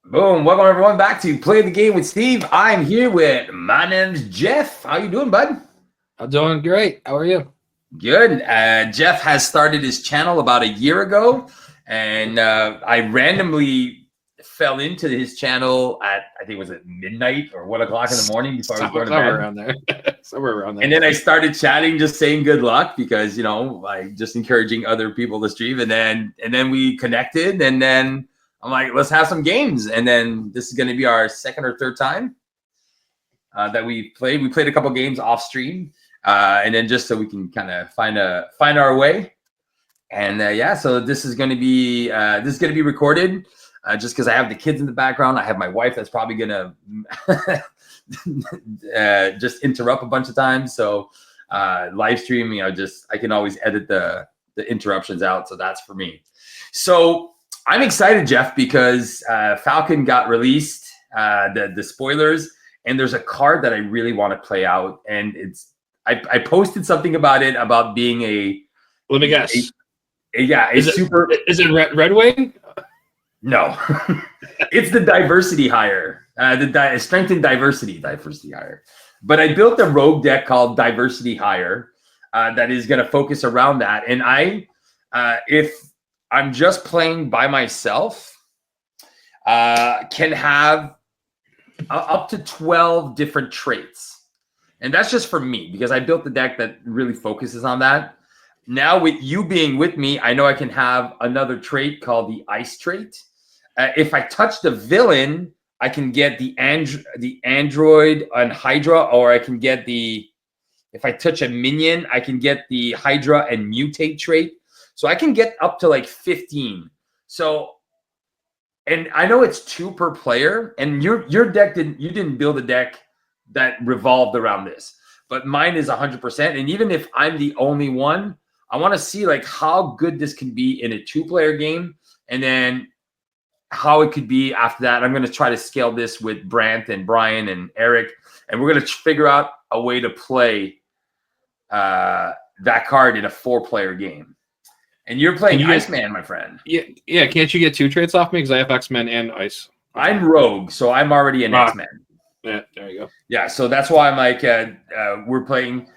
Boom. Welcome everyone back to Play the Game with Steve. I'm here with my name's Jeff. How you doing, bud? I'm doing great. How are you? Good. Jeff has started his channel about a year ago, and I randomly fell into his channel at, I think it was at midnight or 1 o'clock in the morning before I was going to bed. Somewhere around there. Somewhere around there. And then I started chatting, just saying good luck because, I just encouraging other people to stream. And then we connected, and then I'm like, let's have some games. And then this is going to be our second or third time that we played. We played a couple games off stream, and then just so we can kind of find our way. And so this is going to be recorded just because I have the kids in the background. I have my wife that's probably going to just interrupt a bunch of times. So live stream, I can always edit the interruptions out. So that's for me. So I'm excited, Jeff, because Falcon got released, the spoilers, and there's a card that I really want to play out. And I posted something about it, about being a, let me guess. Is it Red Wing? No, it's the diversity hire, the strength and diversity hire. But I built a rogue deck called Diversity Hire that is going to focus around that. And if I'm just playing by myself, can have up to 12 different traits. And that's just for me because I built the deck that really focuses on that. Now with you being with me, I know I can have another trait called the Ice trait. If I touch the villain, I can get the android and Hydra, or I can get if I touch a minion, I can get the Hydra and mutate trait. So I can get up to like 15. So, and I know it's 2 per player, and your deck didn't build a deck that revolved around this, but mine is 100%. And even if I'm the only one, I want to see like how good this can be in a 2-player game, and then how it could be after that. I'm going to try to scale this with Brant and Brian and Eric, and we're going to figure out a way to play that card in a 4-player game. And you're playing Iceman, my friend. Yeah. Can't you get 2 traits off me because I have X-Men and Ice? I'm Rogue, so I'm already an X-Men. Yeah, there you go. Yeah, so that's why I'm like, we're playing.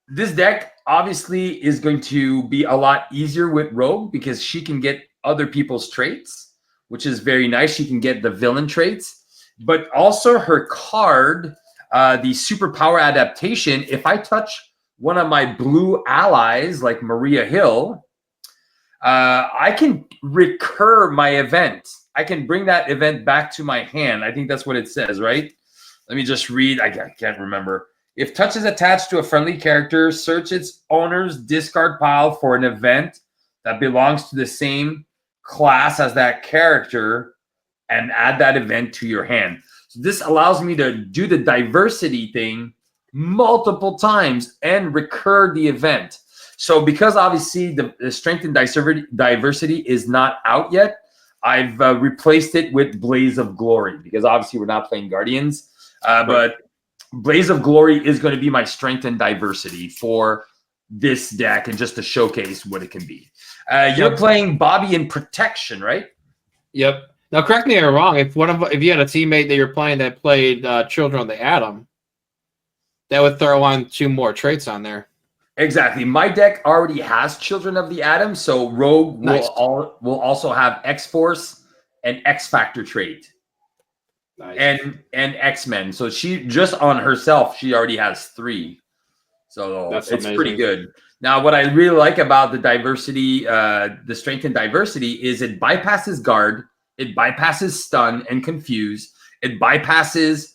This deck obviously is going to be a lot easier with Rogue because she can get other people's traits, which is very nice. She can get the villain traits, but also her card, the superpower adaptation. If I touch one of my blue allies like Maria Hill, I can recur my event. I can bring that event back to my hand. I think that's what it says, right? Let me just read. I can't remember. If touch is attached to a friendly character, search its owner's discard pile for an event that belongs to the same class as that character and add that event to your hand. So this allows me to do the diversity thing multiple times and recur the event. So because obviously the strength and diversity is not out yet, I've replaced it with Blaze of Glory because obviously we're not playing Guardians, but Blaze of Glory is going to be my strength and diversity for this deck and just to showcase what it can be. You're playing Bobby in Protection, right? Yep. Now, correct me if I'm wrong. If you had a teammate that you're playing that played Children of the Atom, that would throw on 2 more traits on there. Exactly. My deck already has Children of the Atom, so Rogue will also have X-Force and X-Factor trait. Nice. And X-Men. So she just on herself, she already has 3. So it's amazing. Pretty good. Now, what I really like about the diversity, the strength and diversity, is it bypasses guard, it bypasses stun and confuse, it bypasses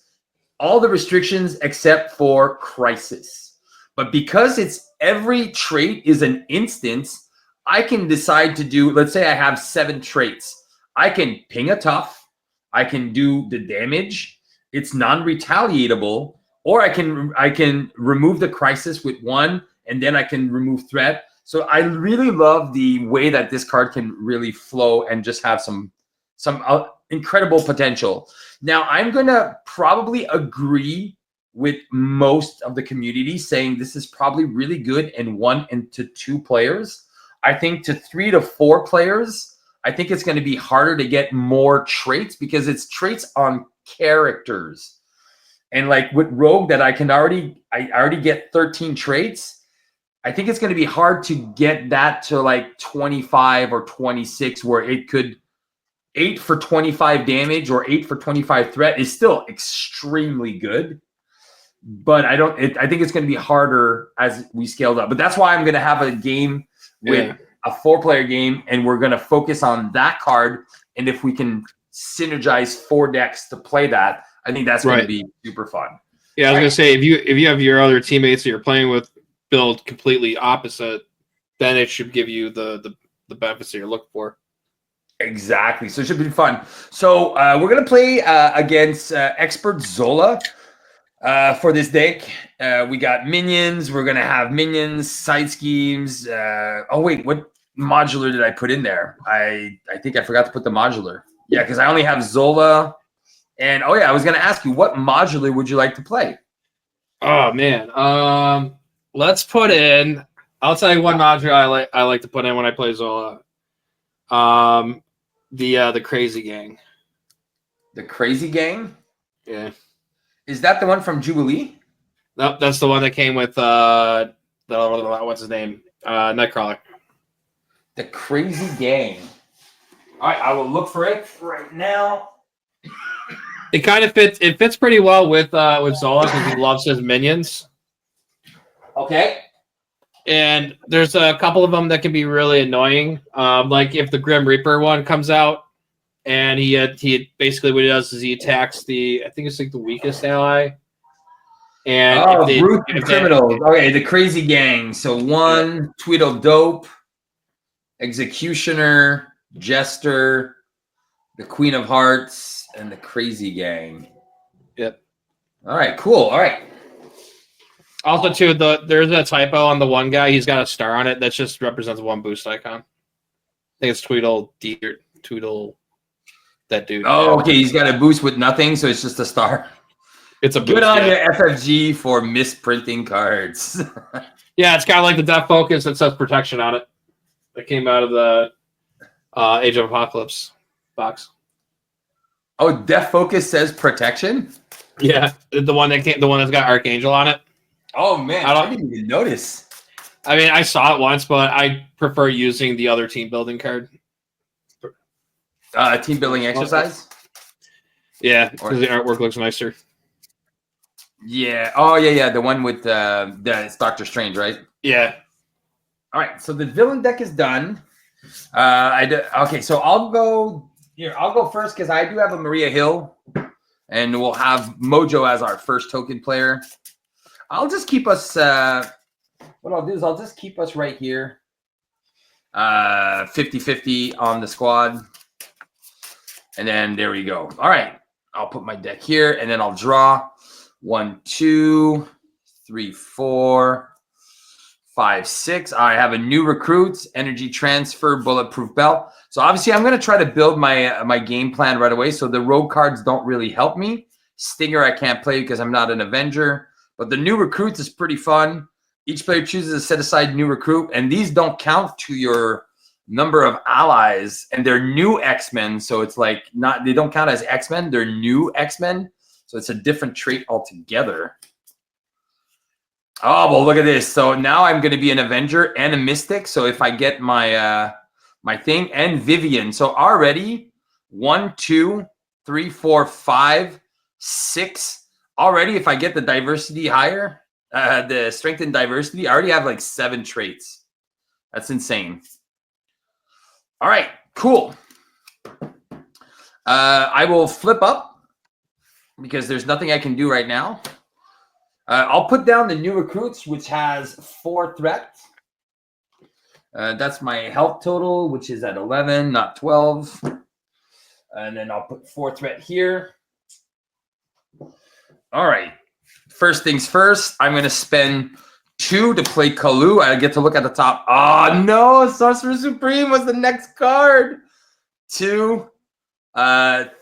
all the restrictions except for crisis. But because it's every trait is an instance, I can decide to do, let's say I have 7 traits. I can ping a tough, I can do the damage, it's non-retaliatable, or I can remove the crisis with 1, and then I can remove threat. So I really love the way that this card can really flow and just have some incredible potential. Now, I'm going to probably agree with most of the community saying this is probably really good in 1 and 2 players. I think to 3 to 4 players, I think it's going to be harder to get more traits because it's traits on characters. And like with Rogue that I already get 13 traits. I think it's going to be hard to get that to like 25 or 26 where it could 8 for 25 damage or 8 for 25 threat is still extremely good. But I think it's going to be harder as we scaled up. But that's why I'm going to have a game with a 4-player game, and we're going to focus on that card. And if we can synergize 4 decks to play that, I think that's going to be super fun. Yeah, I was going to say, if you have your other teammates that you're playing with build completely opposite, then it should give you the benefits that you're looking for. Exactly. So it should be fun. So we're going to play against Expert Zola for this deck. We got minions. We're going to have minions, side schemes. Oh, wait. What modular did I put in there? I think I forgot to put the modular. Yeah, because I only have Zola. And, oh, yeah, I was going to ask you, what modular would you like to play? Oh, man. Let's put in – I'll tell you one modular I like to put in when I play Zola. The Crazy Gang. The Crazy Gang? Yeah. Is that the one from Jubilee? Nope, that's the one that came with what's his name? Nightcrawler. The Crazy Gang. All right, I will look for it right now. It kind of fits. It fits pretty well with Zola because he loves his minions. Okay. And there's a couple of them that can be really annoying. Like if the Grim Reaper one comes out, and he basically what he does is he attacks I think it's like the weakest ally. And brute criminals. Okay, the Crazy Gang. So one, Tweedledope, Executioner, Jester, the Queen of Hearts, and the Crazy Gang. Yep. All right, cool. All right. Also, too, there's a typo on the one guy. He's got a star on it that just represents one boost icon. I think it's Tweedle, that dude. Oh, okay. He's got a boost with nothing, so it's just a star. It's a boost, good on your FFG for misprinting cards. Yeah, it's kind of like the Death Focus that says protection on it. That came out of the Age of Apocalypse box. Oh, Death Focus says protection? Yeah, the one that's got Archangel on it. Oh man, I didn't even notice. I mean, I saw it once, but I prefer using the other team building card. Team building exercise? Yeah, because the artwork looks nicer. Yeah. Oh, yeah. The one with it's Doctor Strange, right? Yeah. All right. So the villain deck is done. Okay. So I'll go here. I'll go first because I do have a Maria Hill, and we'll have Mojo as our first token player. I'll just keep us. What I'll do is I'll just keep us right here. 50-50 on the squad. And then there we go. All right. I'll put my deck here, and then I'll draw 1, 2, 3, 4, 5, 6. I have a new recruit, energy transfer, bulletproof belt. So obviously I'm going to try to build my game plan right away. So the rogue cards don't really help me. Stinger I can't play because I'm not an Avenger. But the new recruits is pretty fun. Each player chooses to set aside new recruit, and these don't count to your number of allies, and they're new X-Men. So it's like they don't count as X-Men. They're new X-Men. So it's a different trait altogether. Oh, well, look at this. So now I'm going to be an Avenger and a Mystic. So if I get my my thing and Vivian. So already 1, 2, 3, 4, 5, 6. Already if I get the diversity higher, the strength and diversity, I already have like 7 traits. That's insane. All right, cool. I will flip up because there's nothing I can do right now. I'll put down the new recruits, which has 4 threat. That's my health total, which is at 11, not 12. And then I'll put 4 threat here. All right. First things first, I'm going to spend 2 to play Kalu. I get to look at the top. Oh, no. Sorcerer Supreme was the next card. 2,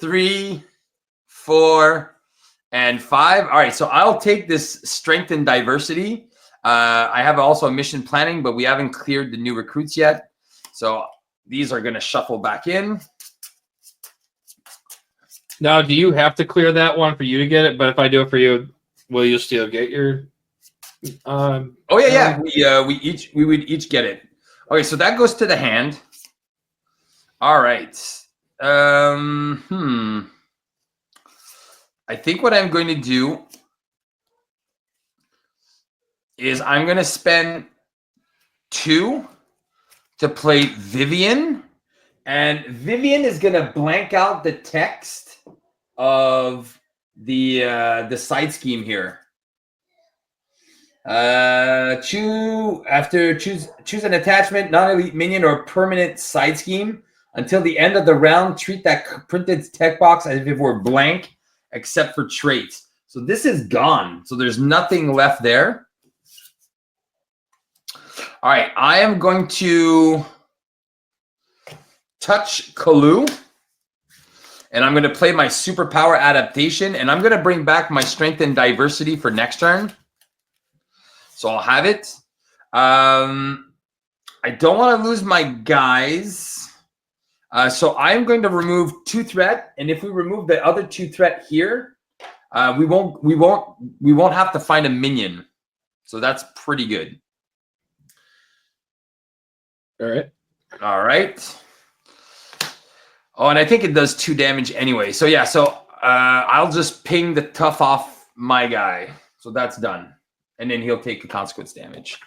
3, 4, and 5. All right. So I'll take this strength and diversity. I have also a mission planning, but we haven't cleared the new recruits yet. So These are going to shuffle back in. Now, do you have to clear that one for you to get it? But if I do it for you, will you still get your? Oh yeah. We would each get it. Okay, so that goes to the hand. All right. I think what I'm going to do is I'm going to spend 2 to play Vivian, and Vivian is going to blank out the text of the side scheme here. Choose an attachment, non-elite minion, or permanent side scheme. Until the end of the round, treat that printed text box as if it were blank, except for traits. So this is gone. So there's nothing left there. All right, I am going to touch Kalu, and I'm going to play my superpower adaptation, and I'm going to bring back my strength and diversity for next turn. So I'll have it. I don't want to lose my guys. So I'm going to remove 2 threat, and if we remove the other 2 threat here, we won't have to find a minion. So that's pretty good. All right. All right. Oh, and I think it does 2 damage anyway. So yeah, so I'll just ping the tough off my guy. So that's done. And then he'll take the consequence damage.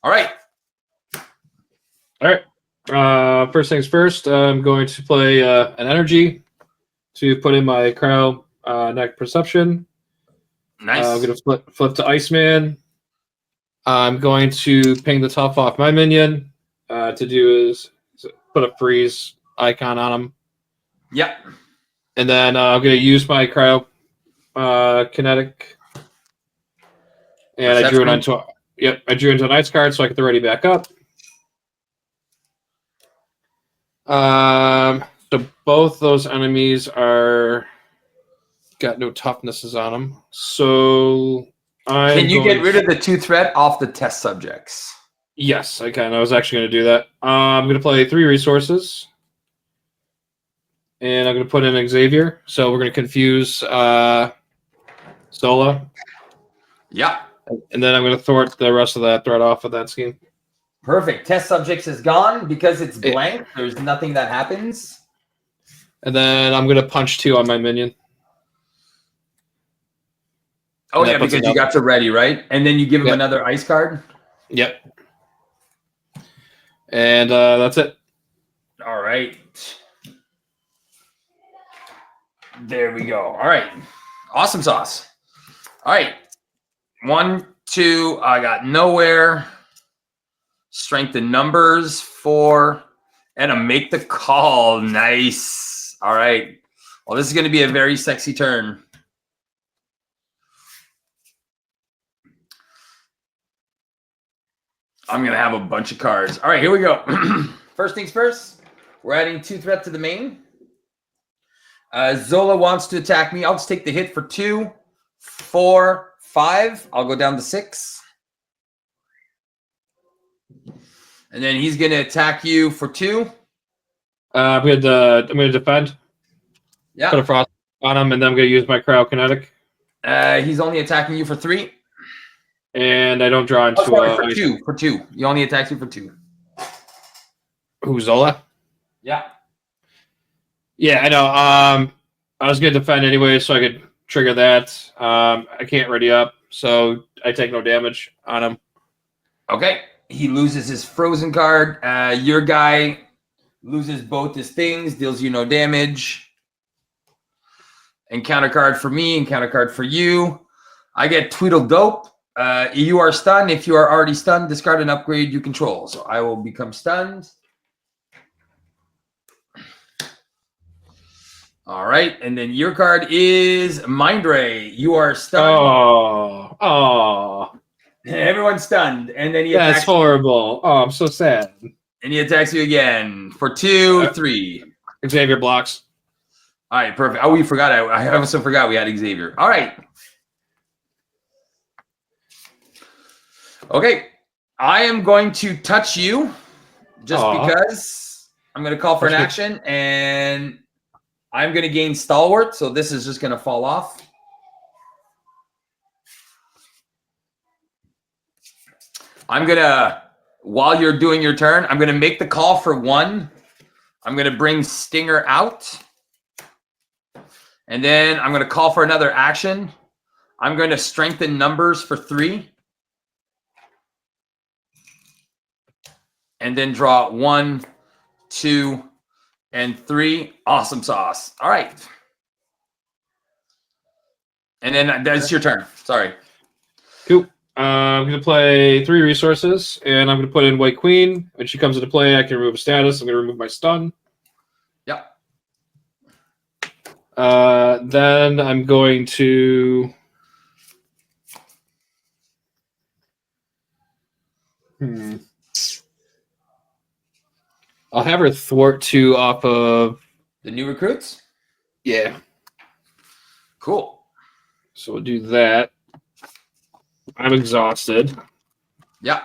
All right. All right. First things first, I'm going to play an energy to put in my cryo neck perception. Nice. I'm going to flip to Iceman. I'm going to ping the tough off my minion. To do is put a freeze icon on him. Yep. And then I'm going to use my cryo kinetic. And I drew it onto I drew into an ice card so I get the ready back up. So both those enemies are got no toughnesses on them. So can you get rid of the 2 threat off the test subjects? Yes, I can. I was actually going to do that. I'm going to play 3 resources. And I'm going to put in Xavier. So we're going to confuse Zola. Yeah. And then I'm going to thwart the rest of that threat off of that scheme. Perfect. Test subjects is gone because it's blank. There's nothing that happens. And then I'm going to punch 2 on my minion. Oh, yeah, because you got to ready, right? And then you give him another ice card? Yep. And that's it. All right. There we go. All right. Awesome sauce. All right. 1, 2. I got nowhere. Strength in numbers. 4. And a make the call. Nice. All right. Well, this is going to be a very sexy turn. I'm going to have a bunch of cards. All right, here we go. First things first, we're adding 2 threat to the main. Zola wants to attack me. I'll just take the hit for 2, 4, 5. I'll go down to 6. And then he's going to attack you for 2. I'm going to defend. Yeah. Put a frost on him, and then I'm going to use my cryokinetic. He's only attacking you for 3. And I don't draw into for 2. He only attacks you for 2. Who, Zola? Yeah. Yeah, I know. I was going to defend anyway, so I could trigger that. I can't ready up, so I take no damage on him. Okay. He loses his frozen card. Your guy loses both his things, deals you no damage. Encounter card for me, encounter card for you. I get Tweedledope. You are stunned. If you are already stunned, discard an upgrade you control. So I will become stunned. All right. And then your card is Mind Ray. You are stunned. Oh. Everyone's stunned. And then he That's attacks horrible. Oh, I'm so sad. And he attacks you again for 2, 3. Xavier blocks. All right, perfect. Oh, we forgot. I also forgot we had Xavier. All right. Okay. I am going to touch you just because I'm going to call for an action, and I'm going to gain Stalwart, so this is just going to fall off. I'm going to, while you're doing your turn, I'm going to make the call for 1. I'm going to bring Stinger out. And then I'm going to call for another action. I'm going to strengthen numbers for 3. And then draw 1, 2, and 3. Awesome sauce. All right. And then that's your turn. Sorry. Cool. I'm going to play 3 resources, and I'm going to put in White Queen. When she comes into play, I can remove a status. I'm going to remove my stun. Yep. Then I'm going to... I'll have her thwart 2 off of... The new recruits? Yeah. Cool. So we'll do that. I'm exhausted. Yeah.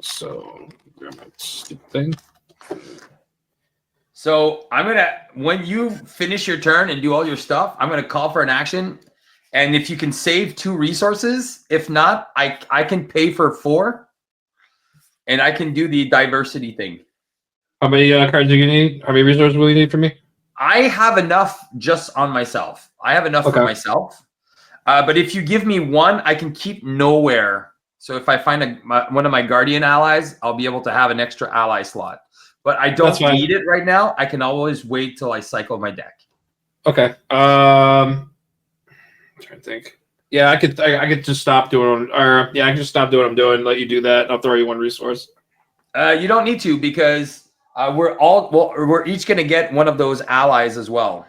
So, grab my stupid thing. So I'm going to, when you finish your turn and do all your stuff, I'm going to call for an action. And if you can save 2 resources, if not, I can pay for 4. And I can do the diversity thing. How many cards do you need? How many resources will you need from me? I have enough just on myself. I have enough for myself. But if you give me 1, I can keep nowhere. So if I find one of my Guardian allies, I'll be able to have an extra ally slot. But I don't need it right now. I can always wait till I cycle my deck. Okay. I'm trying to think. Yeah, I could just stop doing, or yeah, I can just stop doing what I'm doing. Let you do that. And I'll throw you 1 resource. You don't need to, because we're each going to get one of those allies as well.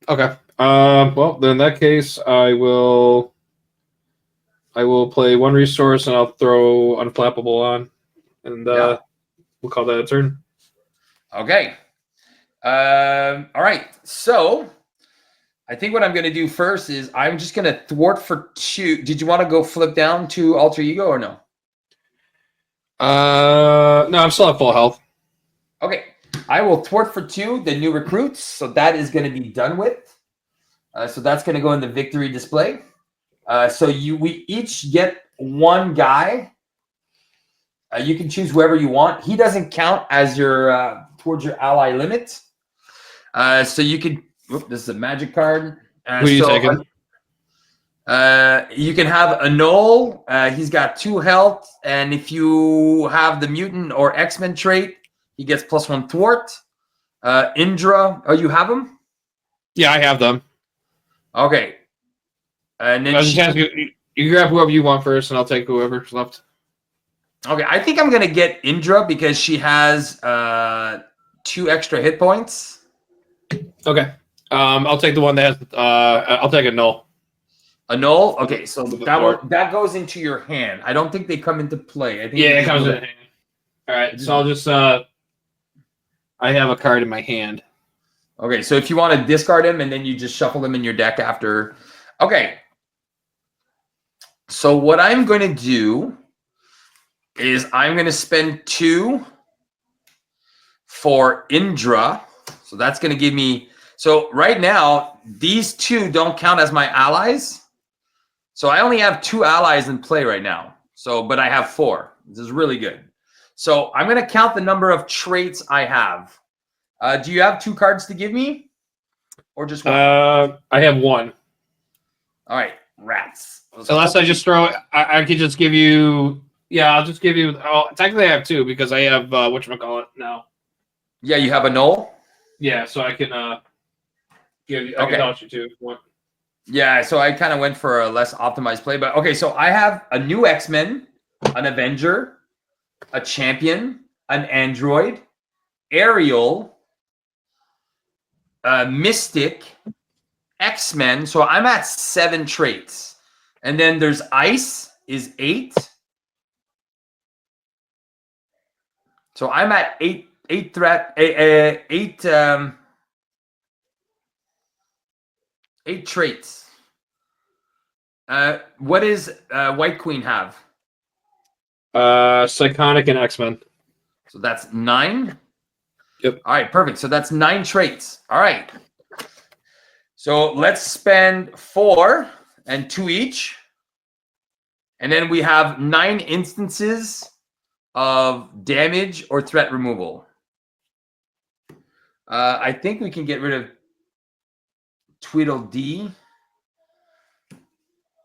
Okay. Well, then in that case, I will play 1 resource and I'll throw Unflappable on, and we'll call that a turn. Okay. All right. So I think what I'm going to do first is I'm just going to thwart for 2. Did you want to go flip down to Alter Ego or no? No, I'm still at full health. Okay. I will thwart for 2 the new recruits. So that is going to be done with. So that's going to go in the victory display. So we each get 1 guy. You can choose whoever you want. He doesn't count as your towards your ally limit. So you can. This is a magic card. Who are you taking? You can have Anole. He's got 2 health, and if you have the mutant or X-Men trait, he gets +1 thwart. Indra. Oh, you have him? Yeah, I have them. Okay. And then you grab whoever you want first, and I'll take whoever's left. Okay, I think I'm gonna get Indra because she has 2 extra hit points. Okay. I'll take the one that has. I'll take a null. A null. Okay, so that goes into your hand. I don't think they come into play. I think it comes in hand. All right, so I'll just. I have a card in my hand. Okay, so if you want to discard him and then you just shuffle them in your deck after. Okay. So what I'm going to do is I'm going to spend 2 for Indra. So that's going to give me. So right now, these 2 don't count as my allies. So I only have 2 allies in play right now. So, but I have 4. This is really good. So I'm going to count the number of traits I have. Do you have 2 cards to give me, or just 1? I have 1. All right, rats. Unless I just throw it, I could just give you. Yeah, I'll just give you. Oh, technically, I have 2 because I have whatchamacallit now. Yeah, you have a null. Yeah, so I can give you. I Okay. can toss you 2 if you want. Yeah, so I kind of went for a less optimized play, but okay. So I have a new X-Men, an Avenger, a Champion, an Android, Ariel, Mystic, X-Men. So I'm at 7 traits. And then there's Ice is 8. So I'm at 8 traits. What does White Queen have? Psychotic and X-Men. So that's 9. Yep. All right, perfect. So that's 9 traits. All right. So let's spend 4 and 2 each. And then we have 9 instances of damage or threat removal. I think we can get rid of Tweedledee.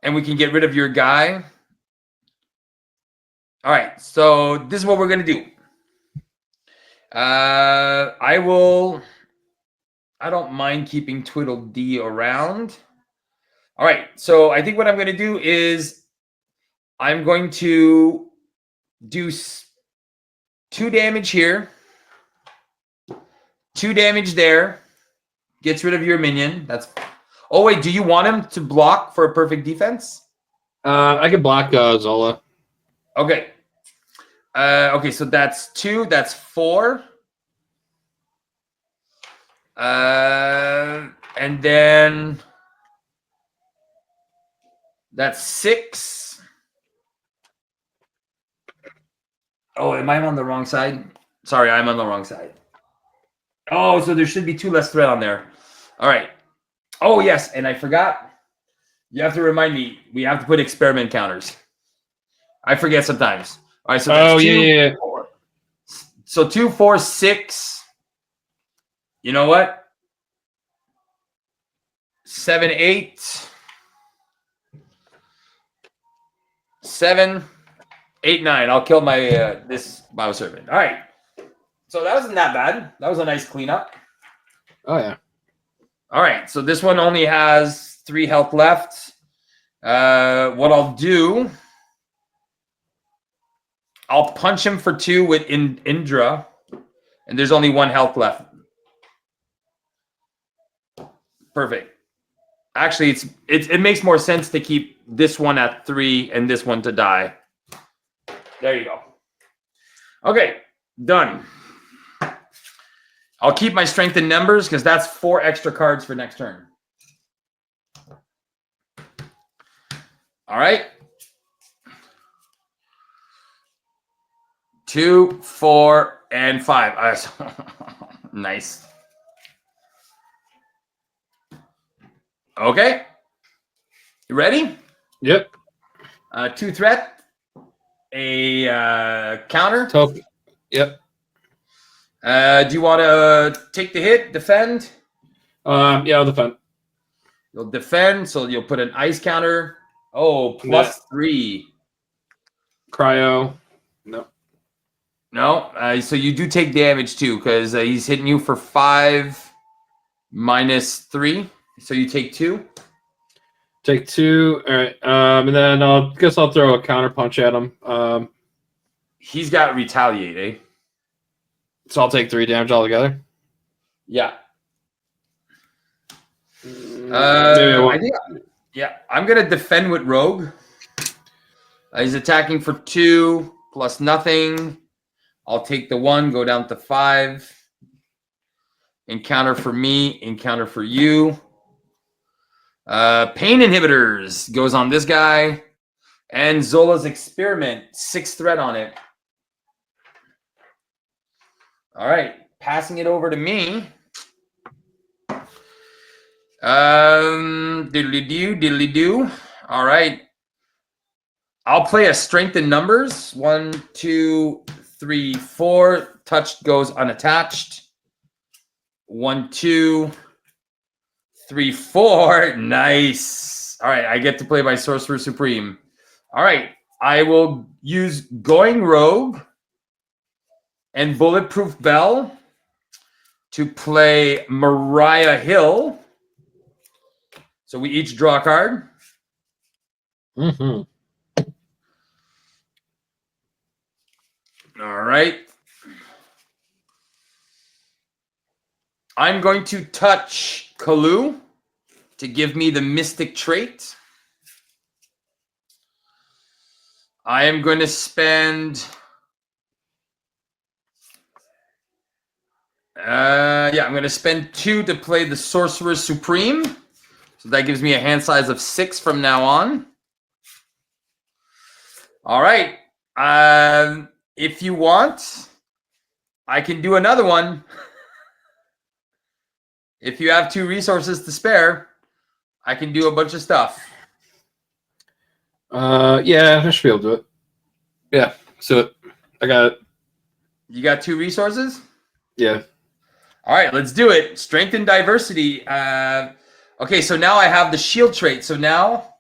And we can get rid of your guy. All right, so this is what we're going to do. I don't mind keeping Tweedledee around. All right, so I think what I'm going to do is I'm going to do 2 damage here, 2 damage there. Gets rid of your minion. That's. Oh wait, do you want him to block for a perfect defense? I can block Zola. Okay. Okay, so that's 2. That's 4. And then that's 6. Oh, am I on the wrong side? Sorry, I'm on the wrong side. Oh, so there should be 2 less threat on there. All right. Oh, yes, and I forgot. You have to remind me. We have to put experiment counters. I forget sometimes. All right, so that's 2, yeah. 4. So 2, 4, 6. You know what? 7, 8. 7, 8, 9. I'll kill my this bioservant. All right. So that wasn't that bad. That was a nice cleanup. Oh yeah. All right. So this one only has 3 health left. What I'll do, I'll punch him for 2 with Indra, and there's only 1 health left. Perfect. Actually, it makes more sense to keep this one at 3 and this one to die. There you go. Okay, done. I'll keep my strength in numbers because that's 4 extra cards for next turn. All right. 2, 4, and 5. Nice. Okay. You ready? Yep. 2 threat. A counter. Token. Yep. Do you want to take the hit, defend? Yeah, I'll defend. You'll defend, so you'll put an ice counter. Oh, plus 3. Cryo. No. No, so you do take damage too, because he's hitting you for 5 minus 3. So you take 2. Take 2. All right. And then I'll throw a counter punch at him. He's got retaliate, eh? So I'll take 3 damage altogether. Yeah. Yeah, I'm gonna defend with Rogue. He's attacking for 2 plus nothing. I'll take the 1, go down to 5. Encounter for me, encounter for you. Pain inhibitors goes on this guy. And Zola's experiment, 6 threat on it. All right, passing it over to me. Diddly-do. All right. I'll play a strength in numbers. 1, 2, 3, 4. Touched goes unattached. 1, 2, 3, 4. Nice. All right, I get to play my Sorcerer Supreme. All right, I will use Going Rogue and Bulletproof Bell to play Mariah Hill. So we each draw a card. Mm-hmm. All right. I'm going to touch Kalu to give me the Mystic trait. I am going to spend... I'm going to spend 2 to play the Sorcerer Supreme. So that gives me a hand size of 6 from now on. All right. If you want, I can do another one. If you have 2 resources to spare, I can do a bunch of stuff. Yeah, I should be able to do it. Yeah, so I got it. You got 2 resources? Yeah. All right, let's do it. Strength and diversity. Okay, so now I have the shield trait. So now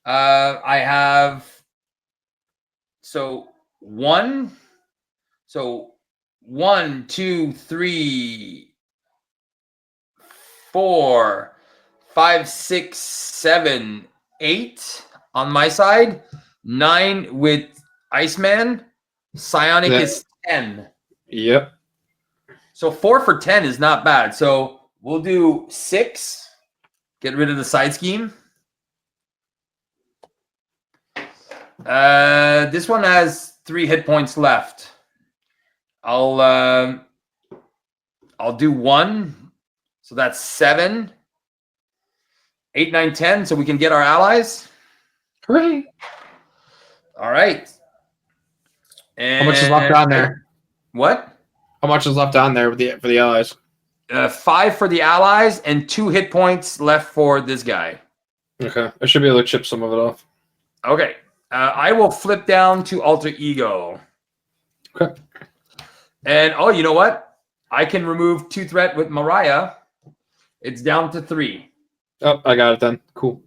I have so 1, 2, 3, 4, 5, 6, 7, 8 on my side. 9 with Iceman. Psionic is 10. Yep. So 4 for 10 is not bad. So we'll do 6. Get rid of the side scheme. This one has 3 hit points left. I'll do 1. So that's 7. 8, 9, 10. So we can get our allies. Hooray. All right. And How much is left on there? What? How much is left on there for the allies? 5 for the allies and 2 hit points left for this guy. Okay, I should be able to chip some of it off. Okay. I will flip down to alter ego. Okay. And oh, you know what? I can remove 2 threat with Mariah. It's down to 3. Oh, I got it then. Cool.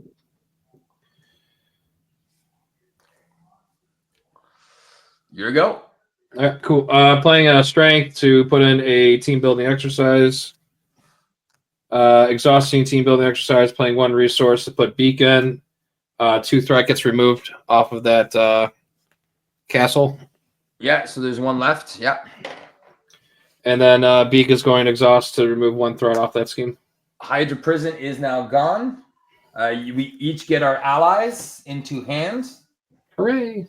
Here we go. All right, cool. Playing a strength to put in a team building exercise. Exhausting team building exercise. Playing 1 resource to put beacon. 2 threat gets removed off of that castle. Yeah, so there's 1 left. Yeah. And then Beak is going to exhaust to remove 1 threat off that scheme. Hydra Prison is now gone. We each get our allies into hand. Hooray!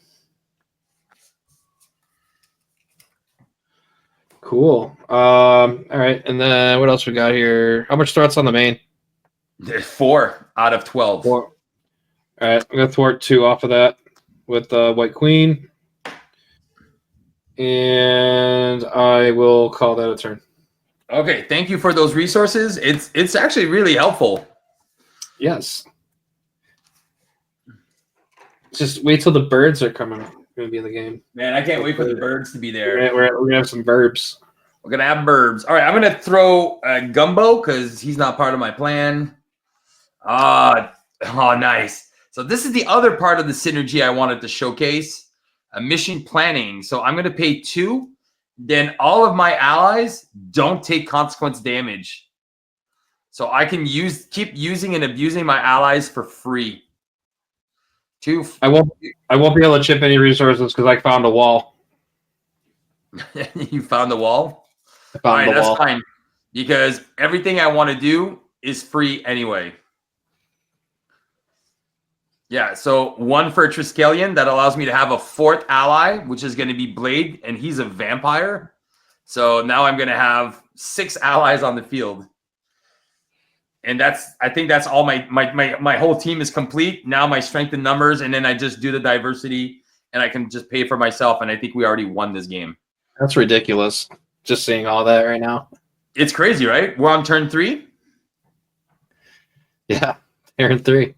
Cool. All right, and then what else we got here? How much threats on the main? 4 out of 12. 4. All right, I'm gonna thwart 2 off of that with White Queen, and I will call that a turn. Okay, thank you for those resources. It's actually really helpful. Yes. Just wait till the birds are coming. Going to be in the game. Man, I can't wait for the birds to be there. We're gonna have some verbs. We're gonna have birds. All right, I'm gonna throw Gumbo because he's not part of my plan. Oh, nice. So this is the other part of the synergy I wanted to showcase: mission planning. So I'm gonna pay 2. Then all of my allies don't take consequence damage. So I can keep using and abusing my allies for free. 2. I won't be able to chip any resources because I found a wall. You found the wall? I found the wall. That's fine. Because everything I want to do is free anyway. Yeah, so 1 for a Triskelion. That allows me to have a 4th ally, which is going to be Blade, and he's a vampire. So now I'm going to have 6 allies on the field. And I think that's all my whole team is complete. Now my strength in numbers, and then I just do the diversity, and I can just pay for myself, and I think we already won this game. That's ridiculous. Just seeing all that right now. It's crazy, right? We're on turn 3? Yeah, turn 3.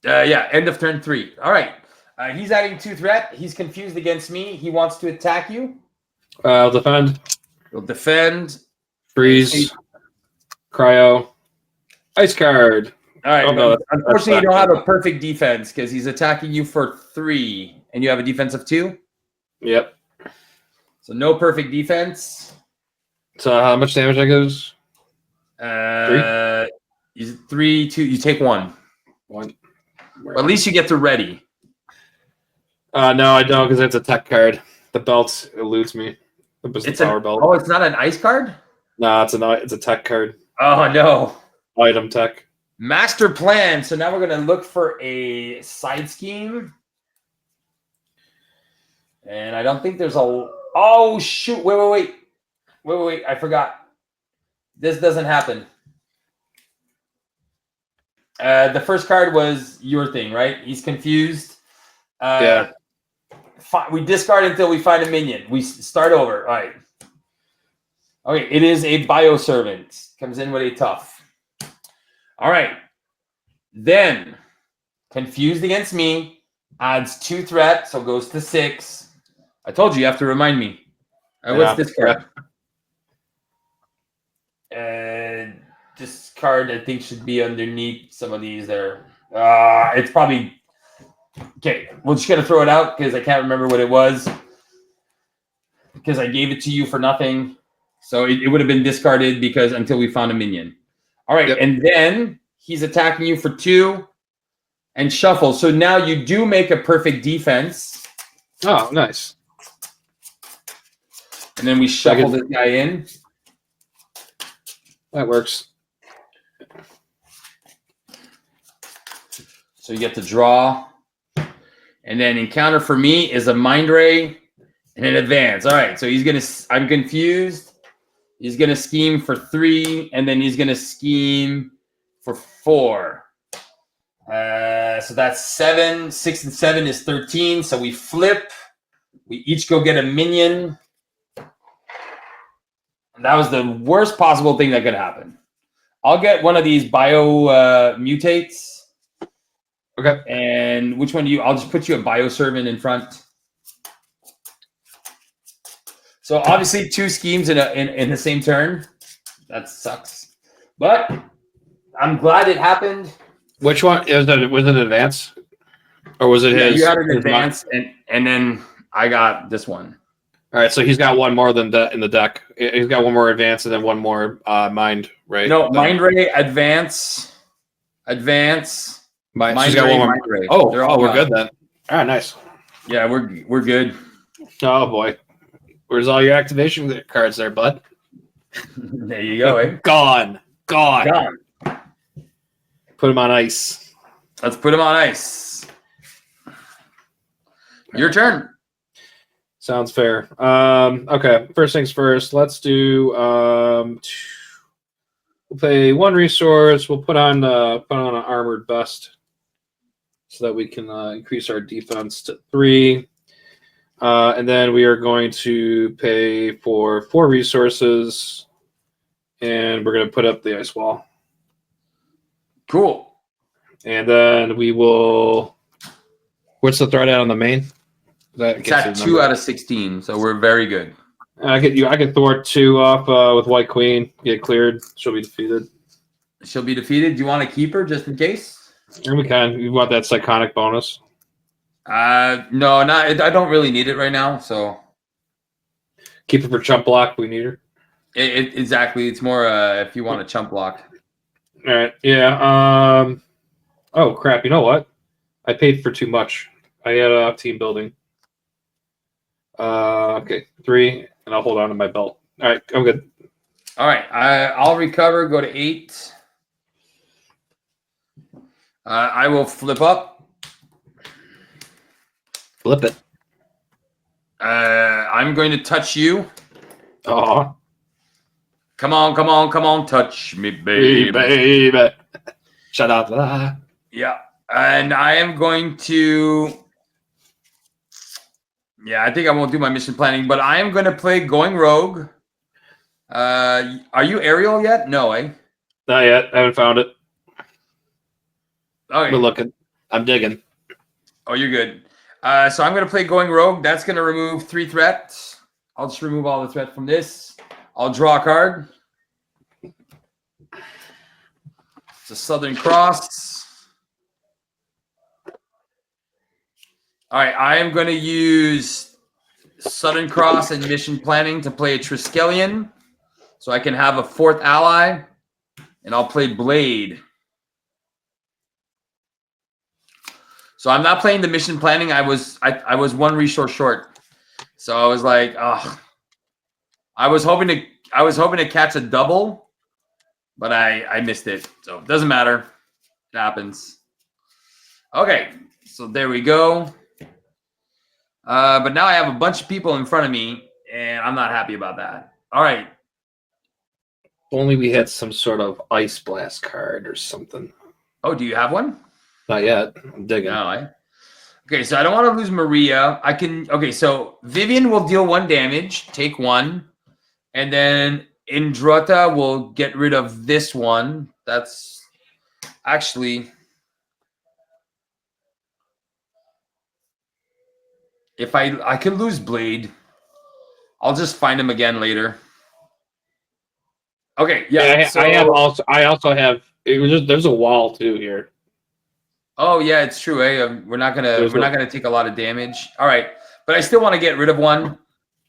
Yeah, end of turn 3. All right. He's adding 2 threat. He's confused against me. He wants to attack you. I'll defend. He'll defend. Freeze. Cryo. Ice card. All right. Oh, no, unfortunately, you don't have a perfect defense because he's attacking you for 3, and you have a defense of 2. Yep. So no perfect defense. So how much damage that goes? 3. 3, 2. You take 1. 1. Well, at least you get to ready. No, I don't because it's a tech card. The belt eludes me. It's a power belt. Oh, it's not an ice card? No, it's a tech card. Oh, no. Item tech. Master plan. So now we're going to look for a side scheme. And I don't think there's a... Oh, shoot. Wait. I forgot. This doesn't happen. The first card was your thing, right? He's confused. Yeah. We discard until we find a minion. We start over. All right. Okay, it is a bioservant. Comes in with a tough. All right. Then, confused against me, adds 2 threat, so goes to 6. I told you have to remind me. What's this card? This card I think should be underneath some of these there. It's probably okay. We're just gonna throw it out because I can't remember what it was. Because I gave it to you for nothing. So it would have been discarded because until we found a minion. All right, Yep. and then he's attacking you for 2 and shuffle. So now you do make a perfect defense. Oh, nice. And then we shuffle this guy in. That works. So you get to draw. And then encounter for me is a Mind Ray and an advance. All right, so he's going to, I'm confused. He's going to scheme for 3, and then he's going to scheme for 4. So that's 7. 6 and 7 is 13. So we flip. We each go get a minion. And that was the worst possible thing that could happen. I'll get one of these bio mutates. Okay. And which one do you? I'll just put you a bioservant in front. So obviously 2 schemes in the same turn. That sucks. But I'm glad it happened. Which one? Was it an advance? Or was it his? You had an advance, and then I got this one. All right, so he's got one more than in the deck. He's got one more advance and then one more mind, right? No, Mind Ray, advance. Mind Mind got Ray, one more. Mind Ray. Oh, we're gone. good then. All right, nice. Yeah, we're good. Oh boy, where's all your activation cards there, bud? There you go. Eh? Gone. Gone. Put him on ice. Let's put him on ice. Your turn. Sounds fair. Okay, first things first. Let's do. We'll pay 1 resource. We'll put on an armored vest, so that we can increase our defense to 3. And then we are going to pay for 4 resources, and we're going to put up the ice wall. Cool. And then we will. What's the threat at on the main? It's at 2 out of 16, so we're very good. I can thwart 2 off with White Queen. Get cleared. She'll be defeated. She'll be defeated. Do you want to keep her just in case? And we can. We want that psychotic bonus. No, not. I don't really need it right now. So Keep it for chump block. If we need her. Exactly. It's more if you want a chump block. All right. Yeah. Oh crap! You know what? I paid for too much. I had team building. Okay, 3, and I'll hold on to my belt. All right, I'm good. All right, I'll recover. Go to 8. I will flip up. Flip it. I'm going to touch you. Oh, Come on, touch me, baby. baby. Shut up. Yeah, and I am going to. Yeah, I think I won't do my mission planning, but I am going to play Going Rogue. Are you aerial yet? No, eh? Not yet. I haven't found it. Okay. We're looking. I'm digging. Oh, you're good. So I'm going to play Going Rogue. That's going to remove 3 threats. I'll just remove all the threat from this. I'll draw a card. It's a Southern Cross. All right, I am going to use Southern Cross and Mission Planning to play a Triskelion, so I can have a 4th ally, and I'll play Blade. So I'm not playing the Mission Planning. I was 1 resource short, so I was like, oh, I was hoping to catch a double, but I missed it. So it doesn't matter. It happens. Okay, so there we go. But now I have a bunch of people in front of me, and I'm not happy about that. All right. If only we had some sort of ice blast card or something. Oh, do you have one? Not yet. I'm digging. No, okay, so I don't want to lose Maria. Okay, so Vivian will deal 1 damage, take 1, and then Indrota will get rid of this one. That's actually, if I can lose Blade, I'll just find him again later. Okay, yeah. Yeah, So I also have. There's a wall too here. oh yeah, it's true. We're not gonna take a lot of damage. All right, but I still want to get rid of one.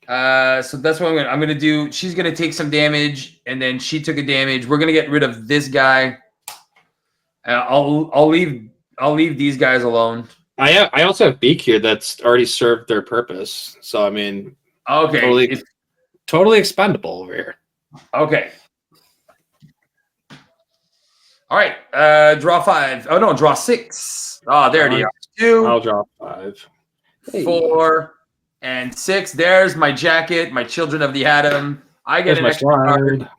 So that's what I'm gonna do. She's gonna take some damage, and then she took a damage. We're gonna get rid of this guy. I'll leave these guys alone. I also have Beak here that's already served their purpose. So I mean, Okay, totally expendable over here. Okay. All right. Draw 5. Oh no, draw 6. Oh, there it is. 2. I'll draw 5. 4 and 6. There's my jacket. My Children of the Atom. I get There's an my extra card. slide.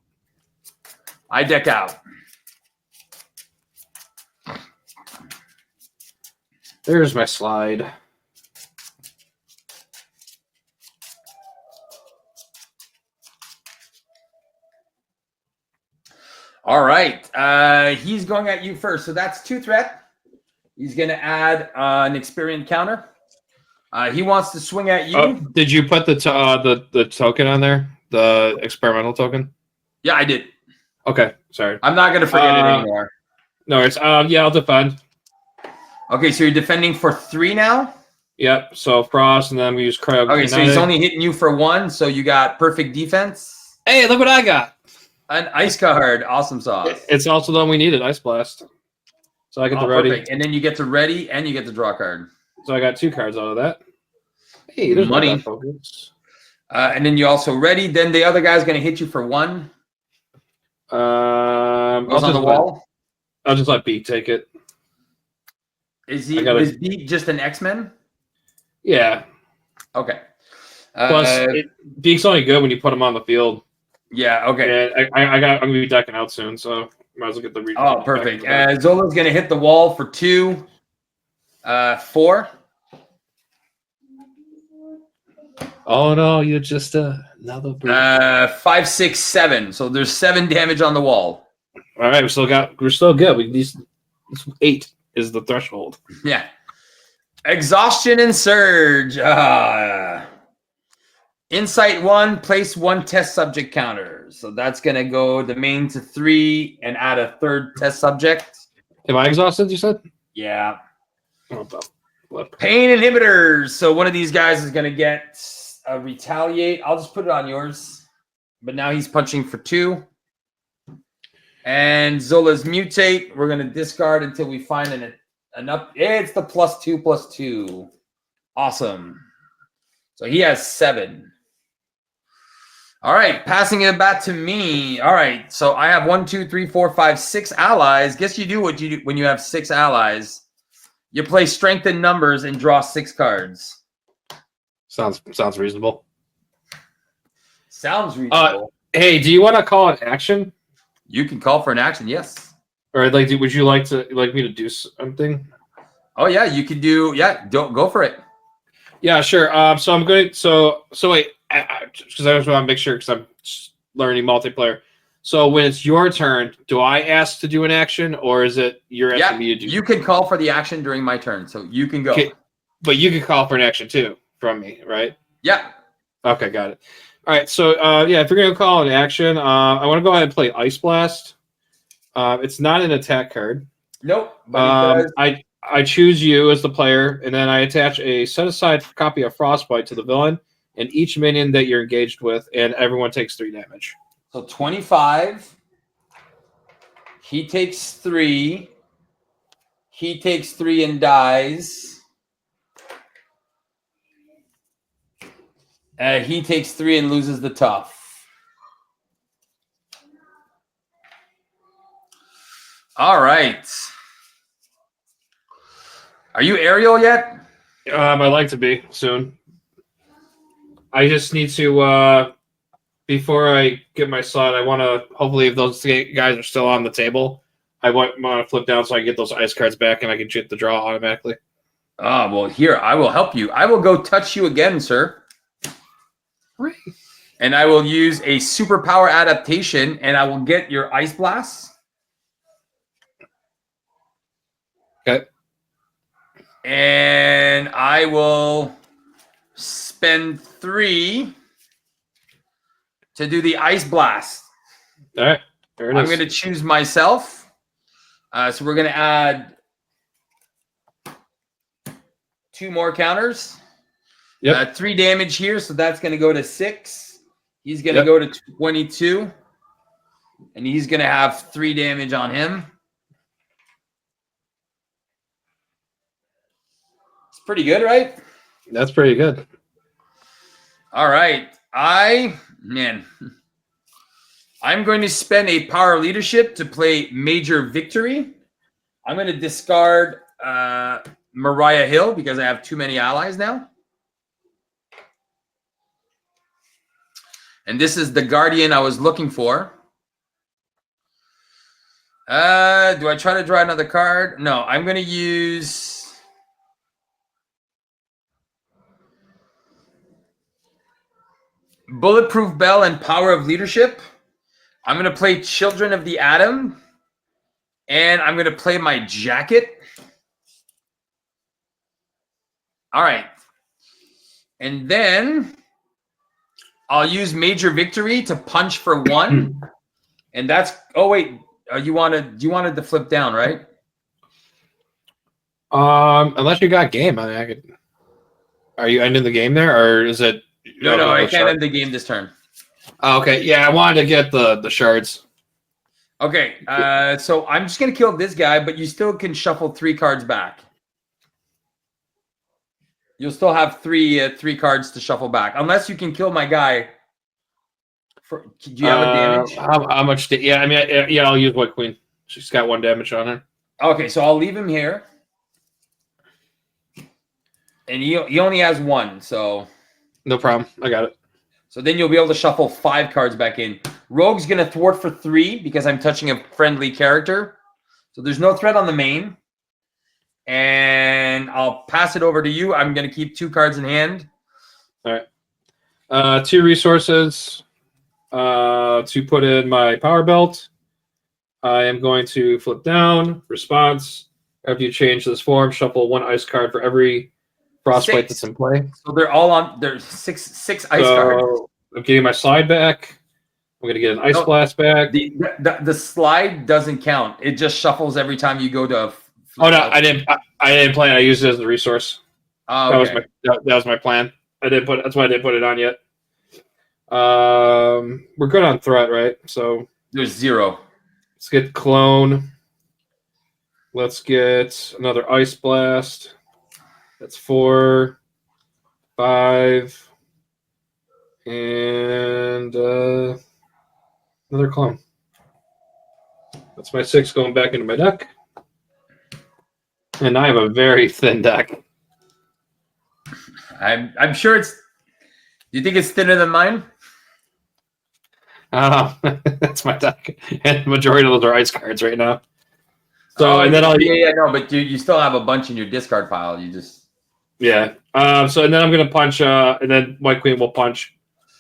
I deck out. There's my slide. All right. He's going at you first. So that's 2 threat. He's going to add an experience counter. He wants to swing at you. Oh, did you put the token on there? The experimental token? Yeah, I did. Okay, sorry. I'm not going to forget it anymore. No, it's yeah, I'll defend. Okay, so you're defending for 3 now? Yep. So frost, and then we use cryo. Okay, so he's only hitting you for 1, so you got perfect defense. Hey, look what I got! An ice card, awesome sauce. It's also the one we needed, Ice Blast. So I get the ready. Perfect. And then you get to ready, and you get to draw a card. So I got 2 cards out of that. Hey, there's money. And then you also ready. Then the other guy's going to hit you for 1. Goes on the wall. I'll just let Beak take it. Is Beak just an X-Men? Yeah. Okay. Plus, Beak's only good when you put him on the field. Yeah. Okay. Yeah, I'm gonna be decking out soon, so might as well get the. Oh, perfect. Zola's gonna hit the wall for 2. 4. Oh no, you're just another. 5, 6, 7. So there's 7 damage on the wall. All right, we're still good. This 8 is the threshold. Yeah. Exhaustion and surge. Insight 1, place 1 test subject counter. So that's gonna go the main to 3 and add a 3rd test subject. Am I exhausted? You said? Yeah. What? Pain inhibitors. So one of these guys is gonna get a retaliate. I'll just put it on yours. But now he's punching for 2. And Zola's mutate. We're gonna discard until we find an up. It's the +2/+2. Awesome. So he has 7. All right, passing it back to me. All right, so I have 1, 2, 3, 4, 5, 6 allies. Guess you do what you do when you have 6 allies. You play strength in numbers and draw 6 cards. Sounds reasonable. Sounds reasonable. Hey, do you want to call an action? You can call for an action, yes. Or would you like me to do something? Oh yeah, you can do. Yeah, don't go for it. Yeah, sure. So I'm going. So wait, because I just want to make sure because I'm learning multiplayer. So when it's your turn, do I ask to do an action, or is it you're asking me to do? You can call for the action during my turn, so you can go. Okay, but you can call for an action too from me, right? Yeah. Okay, got it. All right, so yeah, if you're gonna call an action, I want to go ahead and play Ice Blast. It's not an attack card. Nope. But I choose you as the player, and then I attach a set-aside copy of Frostbite to the villain and each minion that you're engaged with, and everyone takes 3 damage. So 25. He takes 3. He takes 3 and dies. He takes 3 and loses the tough. All right. Are you aerial yet? I'd like to be soon. I just need to, before I get my slot, I want to, hopefully if those guys are still on the table, I want to flip down so I can get those ice cards back and I can get the draw automatically. Well, here, I will help you. I will go touch you again, sir. Great. And I will use a superpower adaptation, and I will get your Ice Blast. Okay. And I will spend 3 to do the Ice Blast. All right. There it I'm is. going to choose myself. So we're going to add 2 more counters. Yep. 3 damage here, so that's going to go to 6. He's going to go to 22. And he's going to have 3 damage on him. It's pretty good, right? That's pretty good. All right. I'm going to spend a power leadership to play Major Victory. I'm going to discard Mariah Hill because I have too many allies now. And this is the Guardian I was looking for. Do I try to draw another card? No, I'm going to use... Bulletproof Bell and Power of Leadership. I'm going to play Children of the Atom. And I'm going to play my Jacket. All right. And then I'll use Major Victory to punch for 1. And that's... Oh, wait. You wanted to flip down, right? Unless you got game. I mean, I could... Are you ending the game there, or is it... No, I can't end the game this turn. Oh, okay. Yeah, I wanted to get the shards. Okay, so I'm just going to kill this guy, but you still can shuffle 3 cards back. You'll still have 3 cards to shuffle back, unless you can kill my guy. Do you have a damage? How much? Yeah, I mean, yeah, I'll use White Queen. She's got 1 damage on her. Okay, so I'll leave him here. And he only has 1, so... No problem. I got it. So then you'll be able to shuffle 5 cards back in. Rogue's going to thwart for 3 because I'm touching a friendly character. So there's no threat on the main. And I'll pass it over to you. I'm going to keep 2 cards in hand. All right. 2 resources to put in my power belt. I am going to flip down. Response. After you change this form, shuffle 1 ice card for every frostbite that's in play. So they're all on. There's six ice cards. I'm getting my slide back. I'm going to get an ice blast back. The slide doesn't count. It just shuffles every time you go to. Oh no, I didn't play it. I used it as a resource. Oh, okay. That was my plan. That's why I didn't put it on yet. We're good on threat, right? So there's 0. Let's get clone. Let's get another ice blast. That's 4, 5, and another clone. That's my 6 going back into my deck. And I have a very thin deck. I'm sure it's... Do you think it's thinner than mine? I don't know. That's my deck. And the majority of those are ice cards right now. So, and then I'll... Yeah, no, but you still have a bunch in your discard pile. You just... Yeah. So, and then I'm going to punch, and then White Queen will punch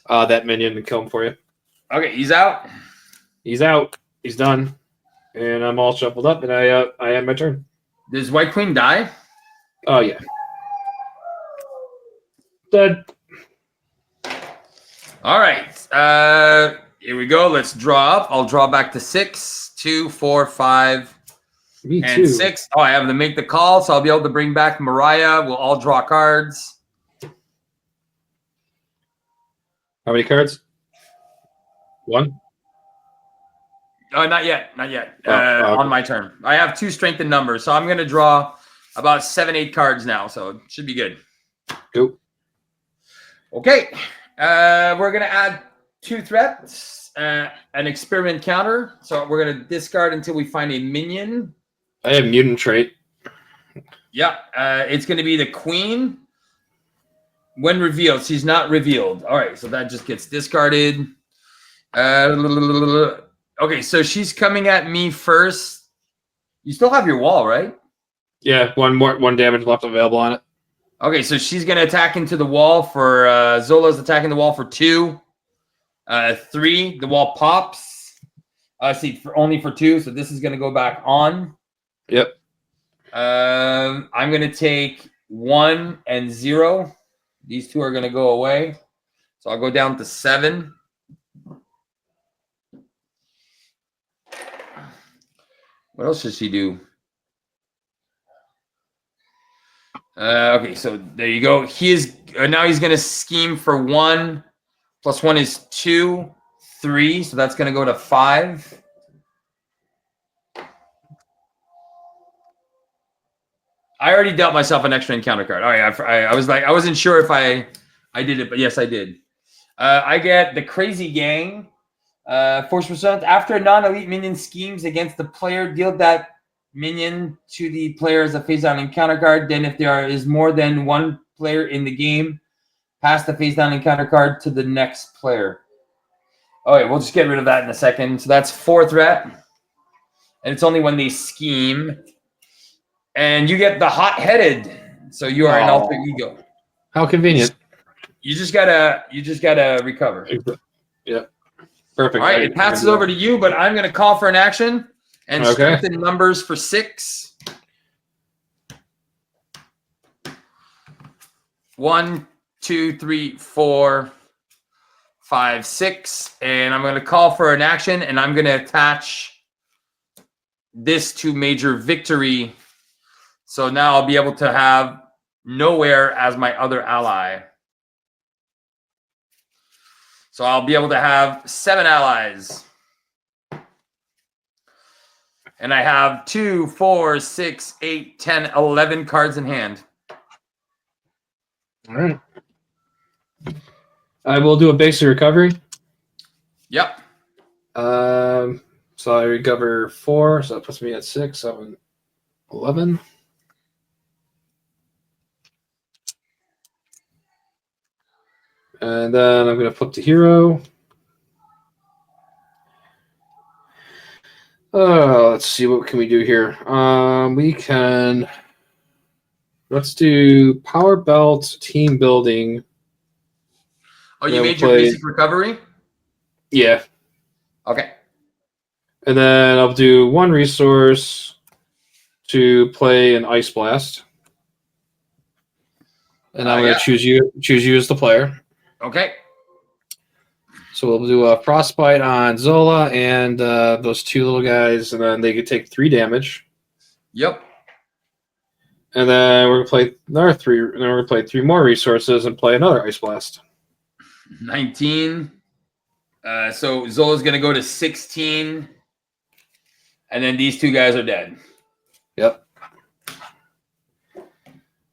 that minion and kill him for you. Okay, he's out. He's out. He's done. And I'm all shuffled up, and I end my turn. Does White Queen die? Oh, yeah. Dead. All right. Here we go. Let's draw up. I'll draw back to 6, 2, 4, 5, Me and too. 6. Oh, I have to make the call, so I'll be able to bring back Mariah. We'll all draw cards. How many cards? 1? Oh, not yet. Not yet. Okay. On my turn. I have 2 strengthened numbers, so I'm going to draw about 7, 8 cards now, so it should be good. Go. Okay. We're going to add 2 threats, an experiment counter. So we're going to discard until we find a minion. I have mutant trait. Yeah. It's going to be the queen. When revealed. She's not revealed. All right. So that just gets discarded. Okay. So she's coming at me first. You still have your wall, right? Yeah. 1 damage left available on it. Okay. So she's going to attack into the wall for Zola's attacking the wall for 2. 3, the wall pops. See, only for 2, so this is going to go back on. Yep. I'm going to take 1 and 0. These 2 are going to go away. So I'll go down to 7. What else does she do? Okay, so there you go. He is now he's going to scheme for 1 plus 1 is 2, 3. So that's going to go to 5. I already dealt myself an extra encounter card. All right, I was like, I wasn't sure if I did it, but yes, I did. I get the Crazy Gang. Force percent. After a non-elite minion schemes against the player, deal that minion to the player as a face-down encounter card. Then if there is more than one player in the game, pass the face-down encounter card to the next player. Okay, we'll just get rid of that in a second. So that's 4 threat. And it's only when they scheme. And you get the hot-headed. So you are an alter ego. How convenient. You just gotta recover. Yeah. Perfect. All right, it passes over to you, but I'm gonna call for an action and strengthen numbers for 6. 1, 2, 3, 4, 5, 6. And I'm gonna call for an action, and I'm gonna attach this to Major Victory. So now I'll be able to have Nowhere as my other ally. So I'll be able to have 7 allies. And I have 2, 4, 6, 8, 10, 11 cards in hand. All right. I will do a basic recovery. Yep. So I recover 4, so that puts me at 6, 7, 11. And then I'm going to flip the hero. Let's see, what can we do here? Let's do Power Belt, Team Building. Oh, you made your basic recovery? Yeah. Okay. And then I'll do 1 resource to play an Ice Blast. And I'm going to choose you as the player. Okay. So we'll do a Frostbite on Zola and those 2 little guys, and then they could take 3 damage. Yep. And then we're gonna play another 3. And then we're gonna play 3 more resources and play another Ice Blast. 19. So Zola's gonna go to 16, and then these 2 guys are dead. Yep.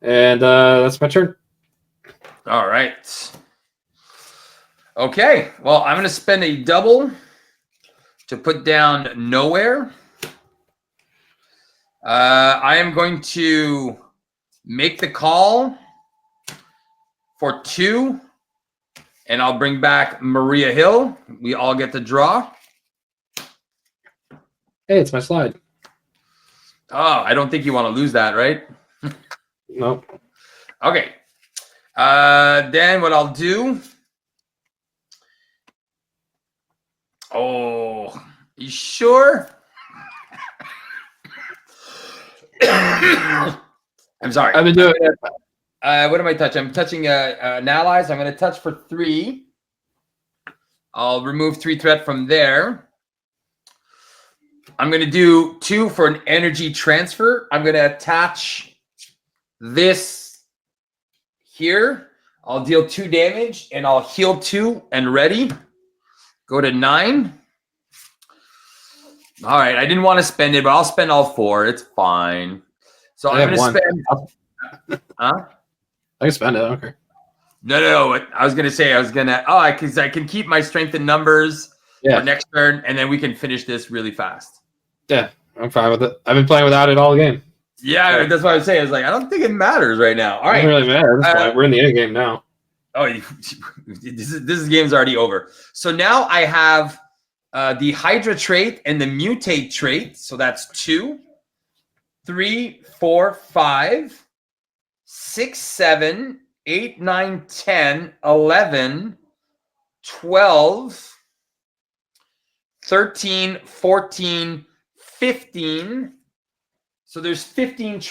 And that's my turn. All right. Okay. Well, I'm gonna spend a double to put down Nowhere. I am going to make the call for 2, and I'll bring back Maria Hill. We all get to draw. Hey, it's my slide. Oh, I don't think you want to lose that, right? Nope. Okay. Then what I'll do. Oh, you sure? I'm sorry. I've been doing it. What am I touching? I'm touching an ally. So I'm going to touch for 3. I'll remove 3 threat from there. I'm going to do 2 for an energy transfer. I'm going to attach this here. I'll deal 2 damage, and I'll heal 2 and ready. Go to 9. All right. I didn't want to spend it, but I'll spend all 4. It's fine. So I'm going to spend. Huh? I can spend it. Okay. No. I was going to say, because I can keep my strength in numbers for next turn, and then we can finish this really fast. Yeah, I'm fine with it. I've been playing without it all game. Yeah, that's what I was saying. I was like, I don't think it matters right now. All right. It doesn't really matter. That's fine. We're in the end game now. Oh, this game's already over. So now I have the Hydra trait and the Mutate trait. So that's 2, 3, 4, 5, 6, 7, 8, 9, 10, 11, 12, 13, 14, 15. So there's 15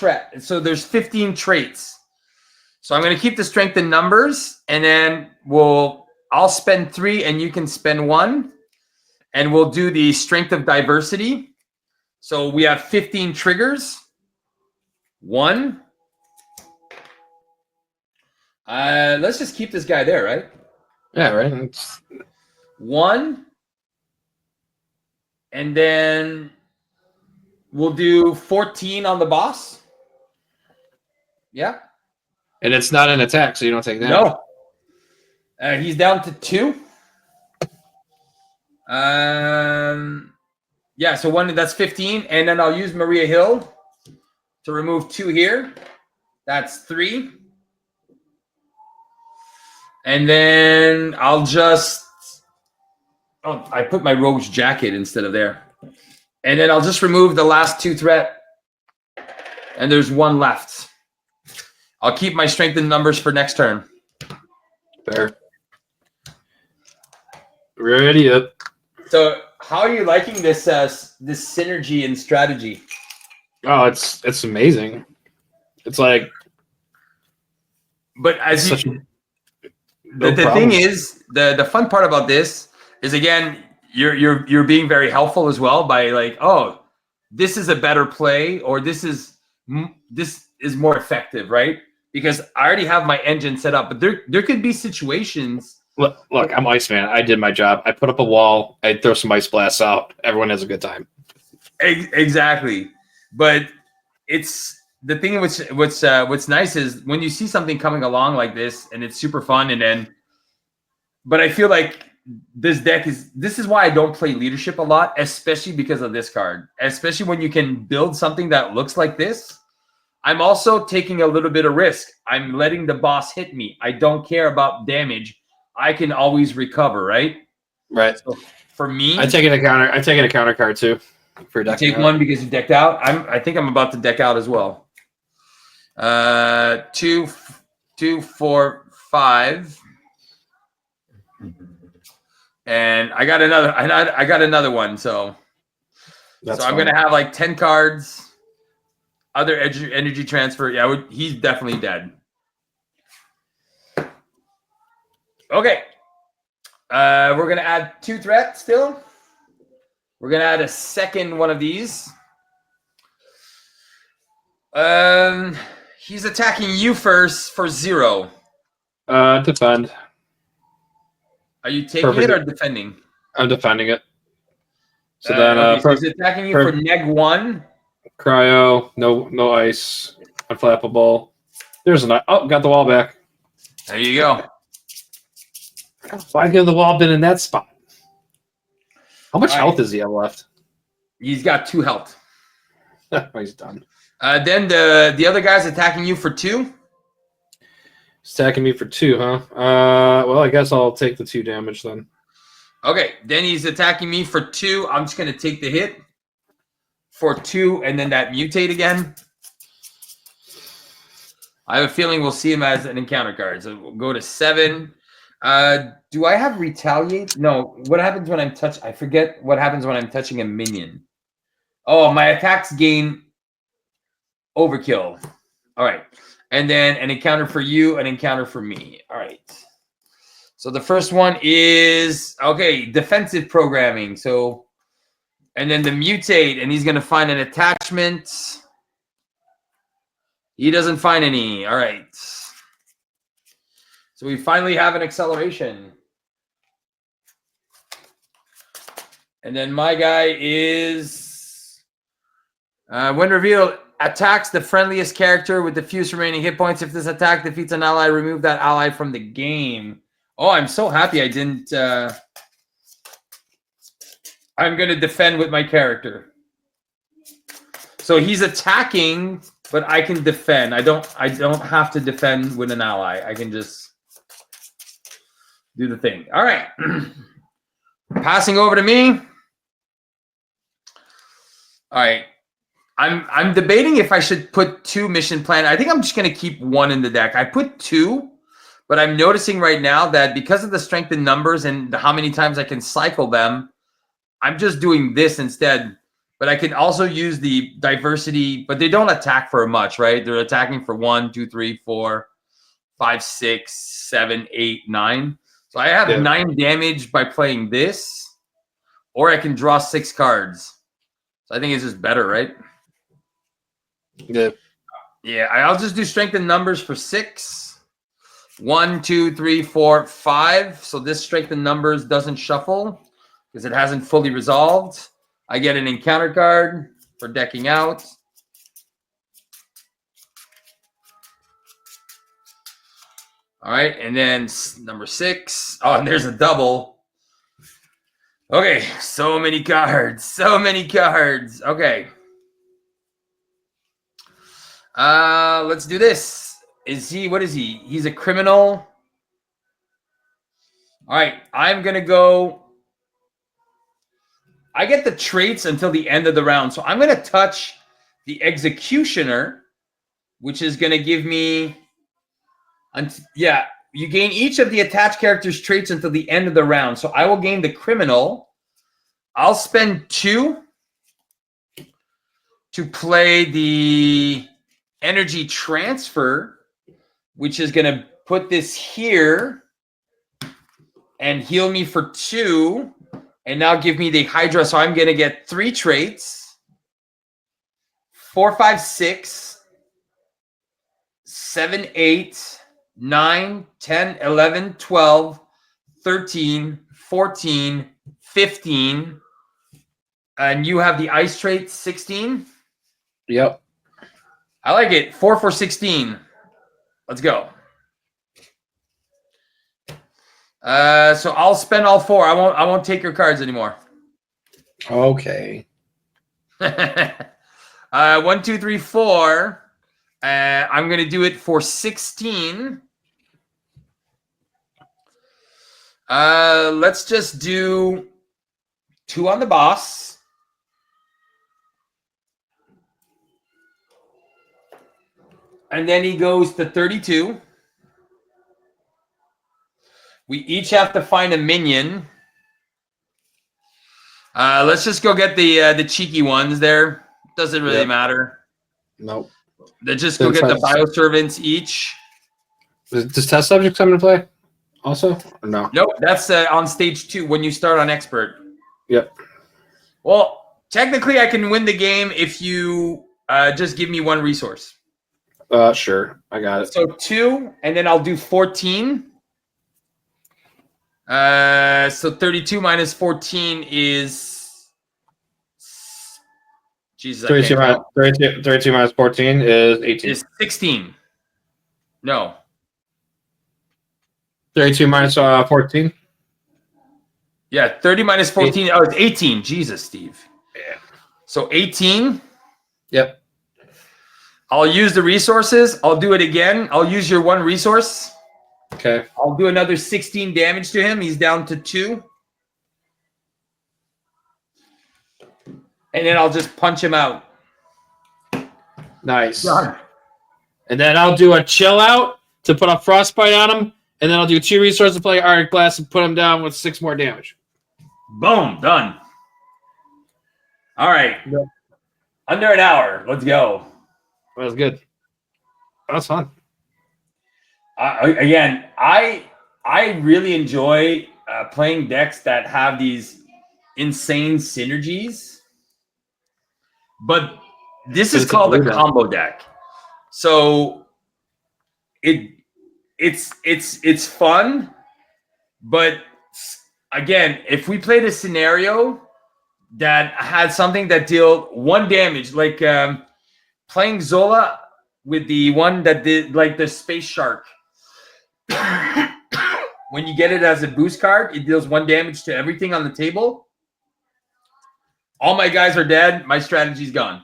there's 15 traits. So I'm going to keep the strength in numbers, and then I'll spend 3 and you can spend 1, and we'll do the strength of diversity. So we have 15 triggers. 1. Let's just keep this guy there, right? Yeah, right. 1. And then we'll do 14 on the boss. Yeah. And it's not an attack, so you don't take damage. No. He's down to 2. Yeah, so 1, that's 15. And then I'll use Maria Hill to remove 2 here. That's 3. And then I'll just... Oh, I put my rogue's jacket instead of there. And then I'll just remove the last 2 threat. And there's 1 left. I'll keep my strength in numbers for next turn. Fair. Ready up. So how are you liking this this synergy and strategy? Oh, it's amazing. It's like... But as the thing is, the fun part about this is, again, you're being very helpful as well by like, oh, this is a better play, or this is more effective, right? Because I already have my engine set up, but there could be situations. Look, I'm Iceman. I did my job. I put up a wall. I throw some ice blasts out. Everyone has a good time. Exactly, but it's the thing. What's nice is when you see something coming along like this, and it's super fun, but I feel like this is why I don't play leadership a lot, especially because of this card. Especially when you can build something that looks like this. I'm also taking a little bit of risk. I'm letting the boss hit me. I don't care about damage. I can always recover, right? Right. So for me, I'm taking a counter card too. For take 1 because you decked out. I think I'm about to deck out as well. 2, 4, 5. And I got another one, so I'm gonna have like 10 cards. Other energy transfer. Yeah, he's definitely dead. Okay. We're gonna add 2 threats still. We're gonna add a second one of these. He's attacking you first for 0. Defend. Are you taking it or defending? I'm defending it. So so he's attacking you for -1. Cryo, no ice, unflappable. There's got the wall back. There you go. Why give the wall been in that spot? How much health does he have left? He's got 2 health. He's done. Then the other guy's attacking you for 2. He's attacking me for 2, huh? Well, I guess I'll take the 2 damage then. Okay, then he's attacking me for 2. I'm just gonna take the hit for 2, and then that mutate again. I have a feeling we'll see him as an encounter card. So we'll go to 7. Do I have retaliate? No. What happens when I'm I forget what happens when I'm touching a minion. Oh, my attacks gain overkill. All right. And then an encounter for you, an encounter for me. All right. So the first one is, okay, defensive programming. So, and then the mutate, and he's going to find an attachment. He doesn't find any. All right. So we finally have an acceleration. And then my guy is, when revealed, attacks the friendliest character with the fewest remaining hit points. If this attack defeats an ally, remove that ally from the game. Oh, I'm so happy I didn't. I'm going to defend with my character. So he's attacking, but I can defend. I don't have to defend with an ally. I can just do the thing. All right. Passing over to me. All right. I'm debating if I should put 2 mission plan. I think I'm just going to keep 1 in the deck. I put 2 But I'm noticing right now that because of the strength in numbers and how many times I can cycle them, I'm just doing this instead. But I can also use the diversity, but they don't attack for much, right? They're attacking for 1, 2, 3, 4, 5, 6, 7, 8, 9. So I have 9 damage by playing this, or I can draw 6 cards. So I think it's just better, right? Yeah. Yeah, I'll just do strength in numbers for 6. 1, 2, 3, 4, 5. So this strength in numbers doesn't shuffle because it hasn't fully resolved. I get an encounter card for decking out. All right, and then number 6. Oh, and there's a double. Okay, so many cards. So many cards. Okay. Let's do this. What is he? He's a criminal. All right, I'm going to go. I get the traits until the end of the round. So I'm going to touch the executioner, which is going to give me, you gain each of the attached character's traits until the end of the round. So I will gain the criminal. I'll spend 2 to play the energy transfer, which is going to put this here and heal me for 2. And now give me the Hydra. So I'm going to get 3 traits. 4, 5, 6, 7, 8, 9, 10, 11, 12, 13, 14, 15. And you have the ice trait 16. Yep. I like it. 4 for 16. Let's go. So I'll spend all 4. I won't take your cards anymore. Okay. 1, 2, 3, 4. I'm gonna do it for 16. Let's just do 2 on the boss. And then he goes to 32. We each have to find a minion. Let's just go get the cheeky ones there. Doesn't really matter. Nope. Let's just go get the bioservants each. Does test subject come into play also? Or no? Nope, that's on stage 2 when you start on expert. Yep. Well, technically I can win the game if you just give me 1 resource. Sure. I got it. So 2, and then I'll do 14. So 32 minus 14 is Jesus. 32 minus 14 is 18. Is 16. No. 32 minus 14? Yeah, 30 minus 14. Oh, it's 18. Jesus, Steve. Yeah. So 18. Yep. I'll use the resources. I'll do it again. I'll use your 1 resource. Okay. I'll do another 16 damage to him. He's down to 2. And then I'll just punch him out. Nice. Done. And then I'll do a chill out to put a frostbite on him. And then I'll do 2 resources to play Arctic Blast and put him down with 6 more damage. Boom. Done. All right. Yep. Under an hour. Let's go. That was good. That was fun. Again, I really enjoy playing decks that have these insane synergies. But this is called a combo deck. So it's fun, but again, if we played a scenario that had something that dealt 1 damage, like playing Zola with the one that did like the Space Shark. When you get it as a boost card, it deals 1 damage to everything on the table. All my guys are dead. My strategy's gone.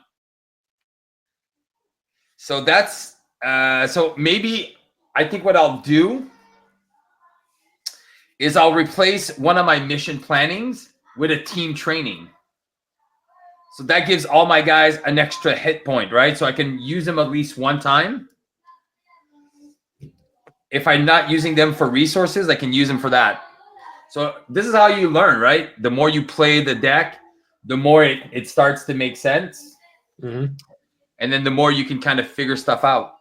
So that's so maybe I think what I'll do is I'll replace one of my mission plannings with a team training. So that gives all my guys an extra hit point, right? So I can use them at least 1 time. if I'm not using them for resources, I can use them for that. So this is how you learn, right? The more you play the deck, the more it starts to make sense. Mm-hmm. And then the more you can kind of figure stuff out.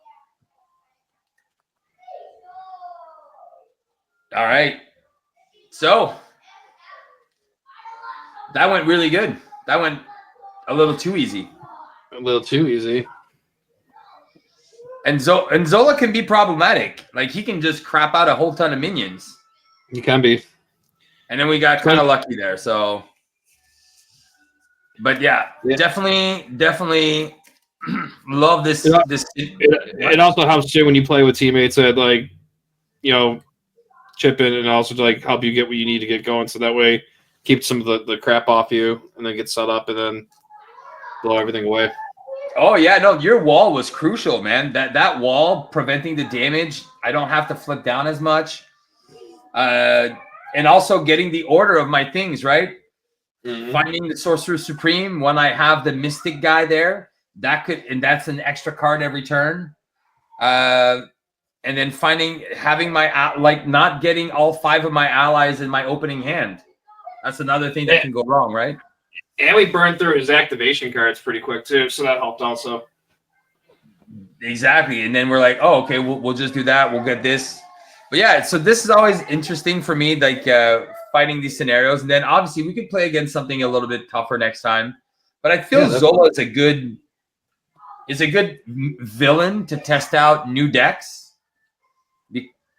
All right. So that went really good. That went a little too easy. A little too easy. And Zola can be problematic. Like he can just crap out a whole ton of minions. You can be. And then we got kind of lucky there. So, but yeah. Definitely love this. It also helps too when you play with teammates that like, you know, chip in and also to like help you get what you need to get going. So that way, keep some of the crap off you and then get set up and then blow everything away. Oh yeah, no, your wall was crucial, man. That wall preventing the damage. I don't have to flip down as much, and also getting the order of my things right. Mm-hmm. Finding the Sorcerer Supreme when I have the Mystic guy there. That's an extra card every turn. And then having my not getting all 5 of my allies in my opening hand. That's another thing that can go wrong, right? And we burned through his activation cards pretty quick too, so that helped also. Exactly, and then we're like, oh, okay, we'll just do that. We'll get this, but yeah. So this is always interesting for me, like fighting these scenarios, and then obviously we could play against something a little bit tougher next time. But I feel Zola is a good villain to test out new decks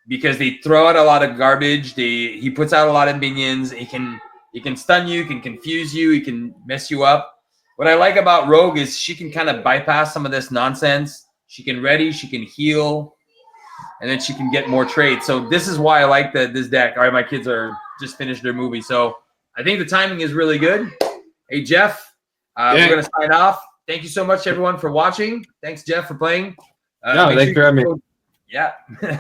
because they throw out a lot of garbage. He puts out a lot of minions. He can stun you, can confuse you, he can mess you up. What I like about Rogue is she can kind of bypass some of this nonsense. She can ready, she can heal, and then she can get more trades. So this is why I like this deck. All right, my kids are just finished their movie. So I think the timing is really good. Hey, Jeff, we're going to sign off. Thank you so much, everyone, for watching. Thanks, Jeff, for playing. Thanks for having me. Yeah,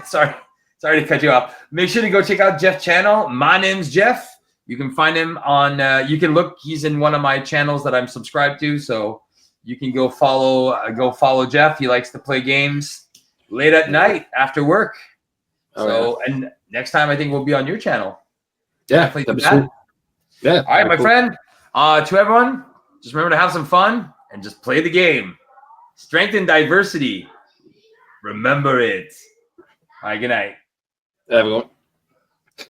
sorry to cut you off. Make sure to go check out Jeff's channel. My name's Jeff. You can find him on. You can look. He's in one of my channels that I'm subscribed to, so you can go follow Jeff. He likes to play games late at night after work. And next time I think we'll be on your channel. Yeah, that'd be sweet. Yeah. All right, my friend. To everyone, just remember to have some fun and just play the game. Strength and diversity. Remember it. All right. Good night. Everyone.